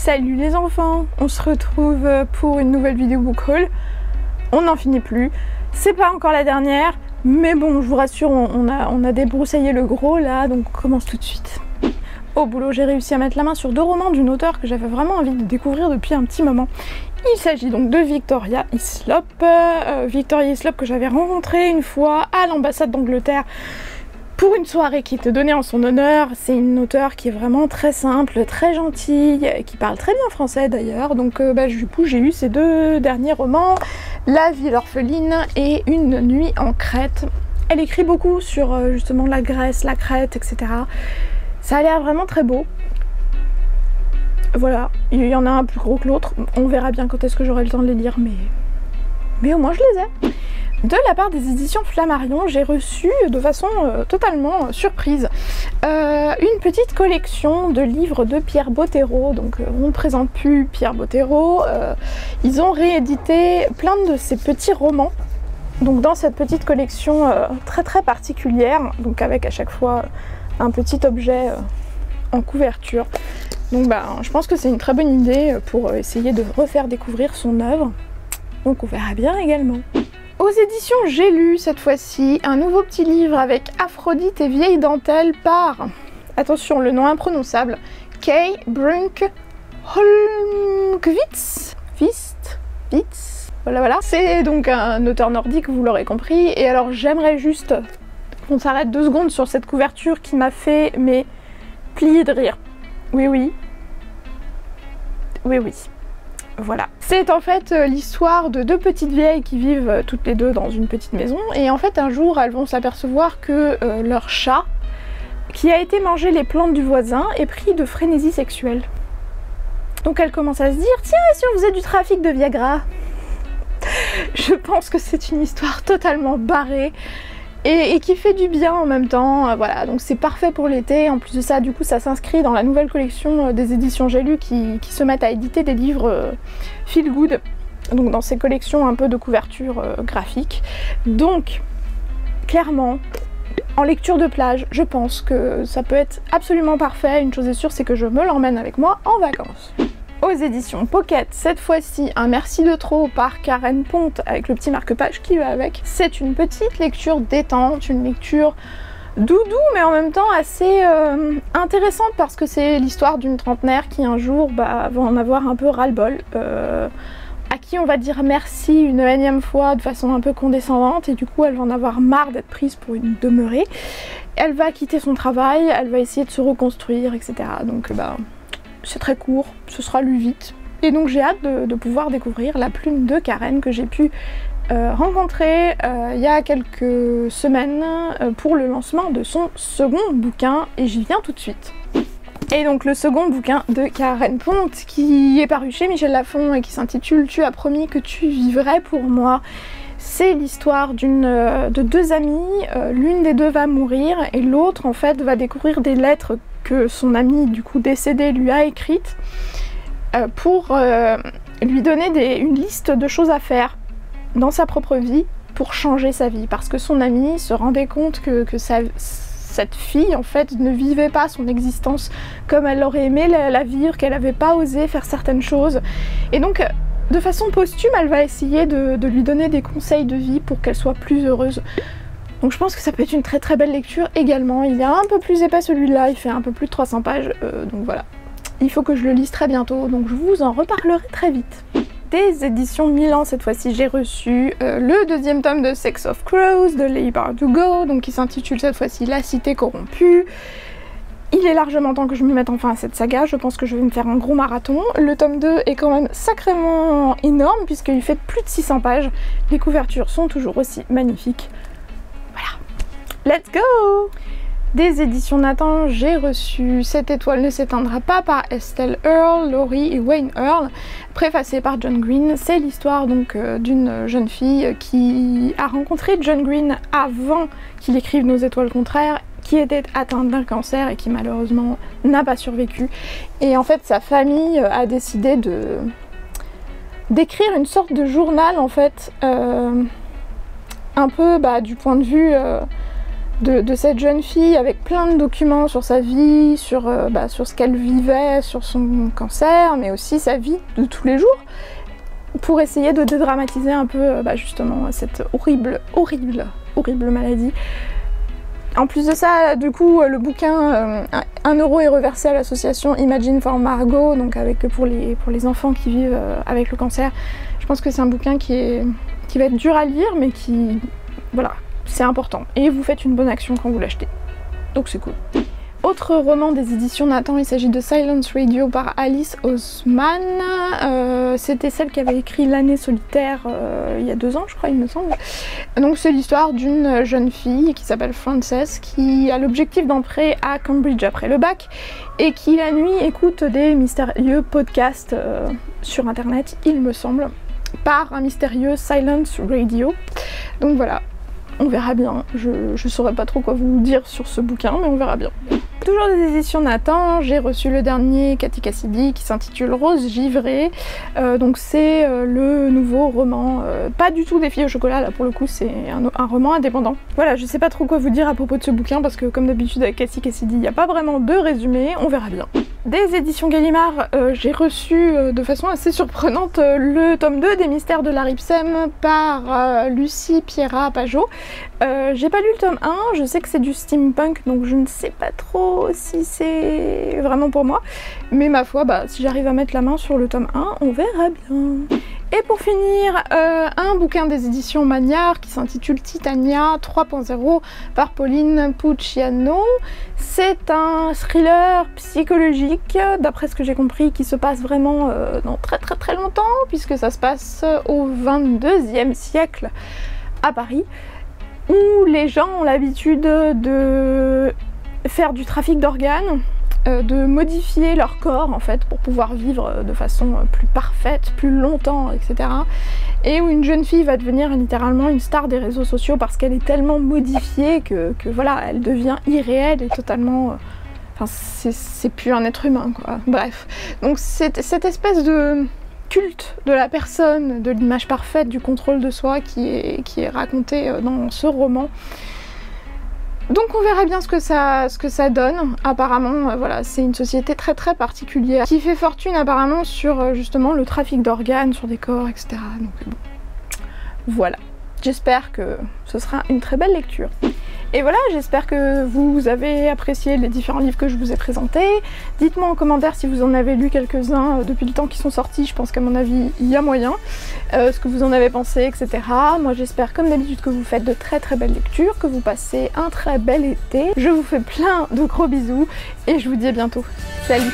Salut les enfants, on se retrouve pour une nouvelle vidéo book haul. On n'en finit plus, c'est pas encore la dernière, mais bon je vous rassure, on a débroussaillé le gros là, donc on commence tout de suite. Au boulot, j'ai réussi à mettre la main sur 2 romans d'une auteure que j'avais vraiment envie de découvrir depuis un petit moment. Il s'agit donc de Victoria Hislop. Victoria Hislop que j'avais rencontrée une fois à l'ambassade d'Angleterre pour une soirée qui était donnée en son honneur. C'est une auteure qui est vraiment très simple, très gentille, qui parle très bien français d'ailleurs. Donc du coup j'ai eu ces 2 derniers romans, La ville orpheline et Une nuit en Crète. Elle écrit beaucoup sur justement la Grèce, la Crète, etc. Ça a l'air vraiment très beau. Voilà, il y en a un plus gros que l'autre. On verra bien quand est-ce que j'aurai le temps de les lire, mais au moins je les ai. De la part des éditions Flammarion, j'ai reçu de façon totalement surprise une petite collection de livres de Pierre Bottero. Donc on ne présente plus Pierre Bottero. Ils ont réédité plein de ces petits romans. Donc dans cette petite collection très particulière, donc avec à chaque fois un petit objet en couverture. Donc je pense que c'est une très bonne idée pour essayer de refaire découvrir son œuvre. Donc on verra bien également. Aux éditions J'ai lu cette fois-ci un nouveau petit livre avec Aphrodite et vieille dentelle par, attention le nom imprononçable, Kay Brunk Holmqvist. Voilà. C'est donc un auteur nordique, vous l'aurez compris. Et alors j'aimerais juste qu'on s'arrête 2 secondes sur cette couverture qui m'a fait plier de rire. Oui. Voilà. C'est en fait l'histoire de 2 petites vieilles qui vivent toutes les 2 dans une petite maison. Et en fait un jour elles vont s'apercevoir que leur chat, qui a été manger les plantes du voisin, est pris de frénésie sexuelle. Donc elles commencent à se dire, tiens, si on faisait du trafic de Viagra. Je pense que c'est une histoire totalement barrée. Et qui fait du bien en même temps, voilà, donc c'est parfait pour l'été. En plus de ça, du coup, ça s'inscrit dans la nouvelle collection des éditions J'ai lu qui se mettent à éditer des livres feel good, donc dans ces collections un peu de couverture graphique. Donc, clairement, en lecture de plage, je pense que ça peut être absolument parfait. Une chose est sûre, c'est que je me l'emmène avec moi en vacances. Aux éditions Pocket, cette fois-ci un Merci de trop par Karen Ponte avec le petit marque-page qui va avec. C'est une petite lecture détente, une lecture doudou mais en même temps assez intéressante parce que c'est l'histoire d'une trentenaire qui un jour va en avoir un peu ras-le-bol, à qui on va dire merci une énième fois de façon un peu condescendante et du coup elle va en avoir marre d'être prise pour une demeurée. Elle va quitter son travail, elle va essayer de se reconstruire, etc. Donc c'est très court, ce sera lu vite. Et donc j'ai hâte de pouvoir découvrir La plume de Karen que j'ai pu rencontrer il y a quelques semaines pour le lancement de son second bouquin et j'y viens tout de suite. Et donc le second bouquin de Karen Ponte qui est paru chez Michel Lafon et qui s'intitule Tu as promis que tu vivrais pour moi. C'est l'histoire de 2 amies, l'une des 2 va mourir et l'autre en fait va découvrir des lettres que son amie du coup décédée lui a écrites pour lui donner une liste de choses à faire dans sa propre vie pour changer sa vie, parce que son amie se rendait compte que cette fille en fait ne vivait pas son existence comme elle aurait aimé la vivre, qu'elle n'avait pas osé faire certaines choses et donc de façon posthume elle va essayer de lui donner des conseils de vie pour qu'elle soit plus heureuse. Donc je pense que ça peut être une très belle lecture également. Il est un peu plus épais celui-là, il fait un peu plus de 300 pages, donc voilà. Il faut que je le lise très bientôt, donc je vous en reparlerai très vite. Des éditions Milan, cette fois-ci j'ai reçu le 2e tome de Sex of Crows de Leigh Bardugo, donc qui s'intitule cette fois-ci La cité corrompue. Il est largement temps que je me mette enfin à cette saga, je pense que je vais me faire un gros marathon. Le tome 2 est quand même sacrément énorme puisqu'il fait plus de 600 pages. Les couvertures sont toujours aussi magnifiques. Let's go! Des éditions Nathan, j'ai reçu Cette étoile ne s'éteindra pas par Estelle Earle, Laurie et Wayne Earle, préfacée par John Green. C'est l'histoire donc d'une jeune fille qui a rencontré John Green avant qu'il écrive Nos étoiles contraires, qui était atteinte d'un cancer et qui malheureusement n'a pas survécu. Et en fait sa famille a décidé d'écrire une sorte de journal en fait, un peu du point de vue de cette jeune fille avec plein de documents sur sa vie, sur ce qu'elle vivait, sur son cancer, mais aussi sa vie de tous les jours, pour essayer de dédramatiser un peu justement cette horrible maladie. En plus de ça, du coup, le bouquin, 1 € est reversé à l'association Imagine for Margot, donc pour les enfants qui vivent avec le cancer. Je pense que c'est un bouquin qui va être dur à lire, mais qui, voilà, c'est important. Et vous faites une bonne action quand vous l'achetez. Donc c'est cool. Autre roman des éditions Nathan, il s'agit de Silence Radio par Alice Oseman. C'était celle qui avait écrit L'année solitaire il y a 2 ans, je crois, il me semble. Donc c'est l'histoire d'une jeune fille qui s'appelle Frances, qui a l'objectif d'entrer à Cambridge après le bac et qui la nuit écoute des mystérieux podcasts sur internet, il me semble, par un mystérieux Silence Radio. Donc voilà. On verra bien, je saurais pas trop quoi vous dire sur ce bouquin, mais on verra bien. Toujours des éditions Nathan, j'ai reçu le dernier Cathy Cassidy qui s'intitule Rose givrée. Donc c'est le nouveau roman, pas du tout des filles au chocolat, là pour le coup c'est un roman indépendant. Voilà, je sais pas trop quoi vous dire à propos de ce bouquin parce que comme d'habitude avec Cathy Cassidy, il n'y a pas vraiment de résumé, on verra bien. Des éditions Gallimard, j'ai reçu de façon assez surprenante le tome 2 des Mystères de la Ripsem par Lucie Pierrat Pajot. J'ai pas lu le tome 1, je sais que c'est du steampunk donc je ne sais pas trop si c'est vraiment pour moi, mais ma foi, si j'arrive à mettre la main sur le tome 1, on verra bien. Et pour finir, un bouquin des éditions Magnard qui s'intitule Titania 3.0 par Pauline Pucciano. C'est un thriller psychologique, d'après ce que j'ai compris, qui se passe vraiment dans très longtemps, puisque ça se passe au 22e siècle à Paris, où les gens ont l'habitude de faire du trafic d'organes, de modifier leur corps en fait pour pouvoir vivre de façon plus parfaite, plus longtemps, etc. Et où une jeune fille va devenir littéralement une star des réseaux sociaux parce qu'elle est tellement modifiée que voilà, elle devient irréelle et totalement... Enfin, c'est plus un être humain, quoi. Bref. Donc cette espèce de culte de la personne, de l'image parfaite, du contrôle de soi qui est raconté dans ce roman. Donc on verra bien ce que ça donne. Apparemment, voilà, c'est une société très particulière qui fait fortune apparemment sur justement le trafic d'organes, sur des corps, etc. Donc bon, voilà. J'espère que ce sera une très belle lecture. Et voilà, j'espère que vous avez apprécié les différents livres que je vous ai présentés. Dites-moi en commentaire si vous en avez lu quelques-uns depuis le temps qu'ils sont sortis. Je pense qu'à mon avis, il y a moyen. Ce que vous en avez pensé, etc. Moi, j'espère comme d'habitude que vous faites de très belles lectures, que vous passez un très bel été. Je vous fais plein de gros bisous et je vous dis à bientôt. Salut!